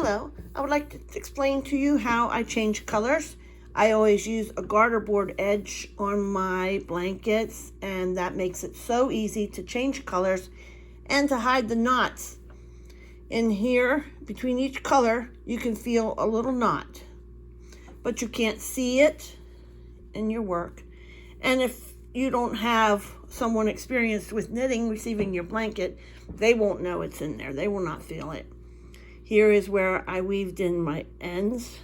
Hello, I would like to explain to you how I change colors. I always use a garter board edge on my blankets, and that makes it so easy to change colors and to hide the knots. In here, between each color, you can feel a little knot, but you can't see it in your work. And if you don't have someone experienced with knitting receiving your blanket, they won't know it's in there. They will not feel it. Here is where I weaved in my ends,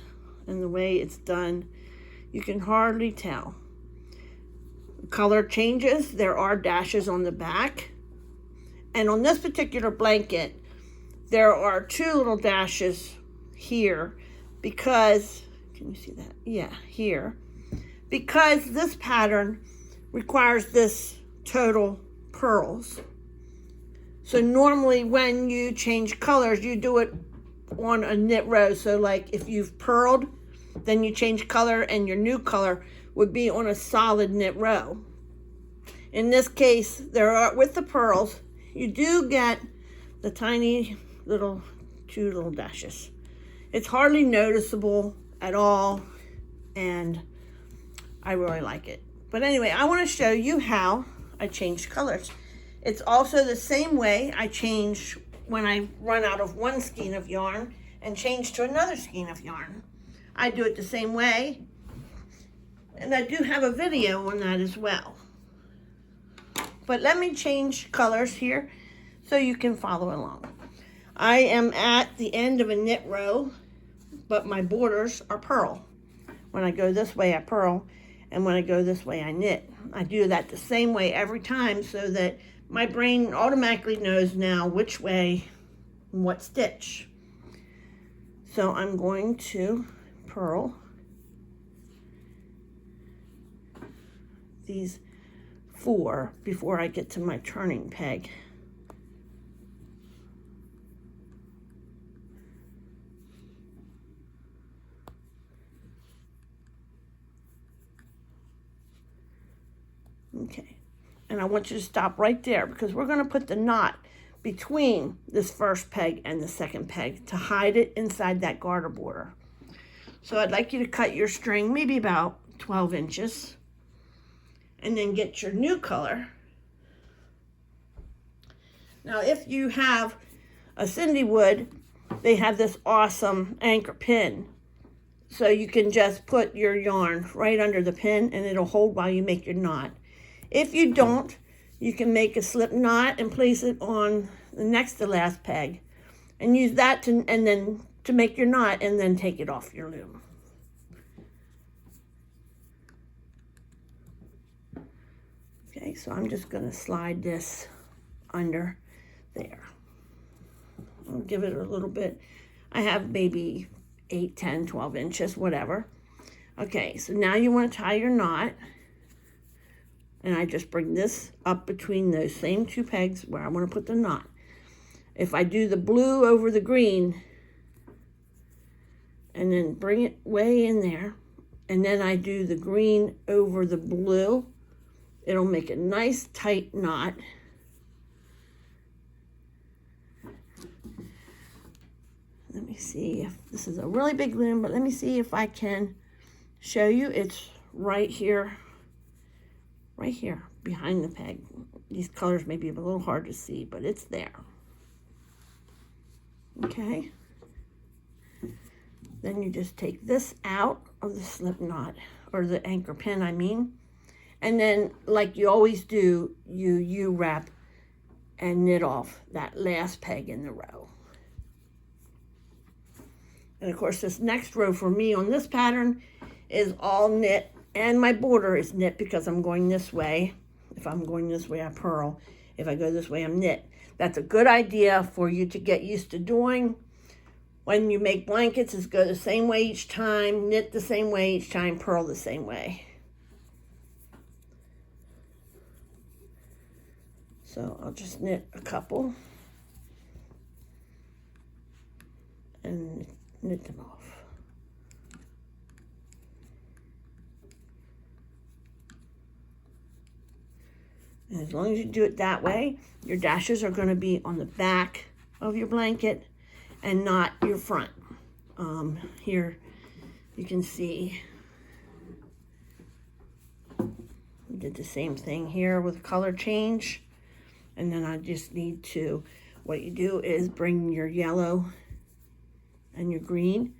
and the way it's done, you can hardly tell. Color changes, there are dashes on the back. And on this particular blanket, there are two little dashes here because, can you see that? Yeah, here. Because this pattern requires this total pearls. So normally when you change colors, you do it on a knit row. So like if you've purled, then you change color and your new color would be on a solid knit row. In this case, with the pearls, you do get the tiny little two little dashes. It's hardly noticeable at all, and I really like it. But anyway, I want to show you how I change colors. It's also the same way I change when I run out of one skein of yarn and change to another skein of yarn. I do it the same way, and I do have a video on that as well. But let me change colors here so you can follow along. I am at the end of a knit row, but my borders are purl. When I go this way, I purl, and when I go this way, I knit. I do that the same way every time so that my brain automatically knows now which way and what stitch. So I'm going to purl these 4 before I get to my turning peg. Okay, and I want you to stop right there because we're going to put the knot between this first peg and the second peg to hide it inside that garter border. So I'd like you to cut your string maybe about 12 inches and then get your new color. Now if you have a Cindy wood, they have this awesome anchor pin. So you can just put your yarn right under the pin and it'll hold while you make your knot. If you don't, you can make a slip knot and place it on the next to last peg and use that to make your knot and then take it off your loom. Okay, so I'm just going to slide this under there. I'll give it a little bit. I have maybe 8, 10, 12 inches, whatever. Okay, so now you want to tie your knot. And I just bring this up between those same 2 pegs where I want to put the knot. If I do the blue over the green, and then bring it way in there, and then I do the green over the blue, it'll make a nice tight knot. Let me see if this is a really big loom, but let me see if I can show you. It's right here behind the peg. These colors may be a little hard to see, but it's there. Okay. Then you just take this out of the slip knot, or the anchor pin, I mean. And then, like you always do, you U-wrap and knit off that last peg in the row. And of course, this next row for me on this pattern is all knit. And my border is knit because I'm going this way. If I'm going this way, I purl. If I go this way, I'm knit. That's a good idea for you to get used to doing. When you make blankets, is go the same way each time, knit the same way each time, purl the same way. So I'll just knit a couple and knit them off. And as long as you do it that way, your dashes are going to be on the back of your blanket and not your front. Here you can see we did the same thing here with color change. And then I just need to, what you do is bring your yellow and your green.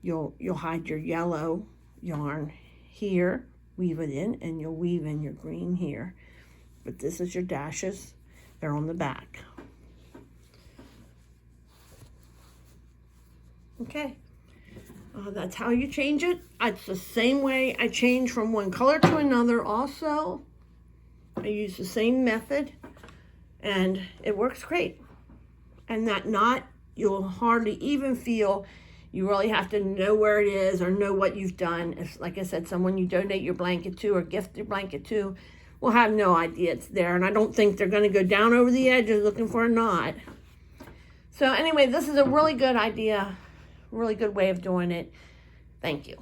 You'll hide your yellow yarn here, weave it in, and you'll weave in your green here. But this is your dashes. They're on the back. Okay, that's how you change it. It's the same way I change from one color to another also. I use the same method and it works great. And that knot, you'll hardly even feel. You really have to know where it is or know what you've done. If, like I said, someone you donate your blanket to or gift your blanket to will have no idea it's there. And I don't think they're going to go down over the edges looking for a knot. So anyway, this is a really good idea, really good way of doing it. Thank you.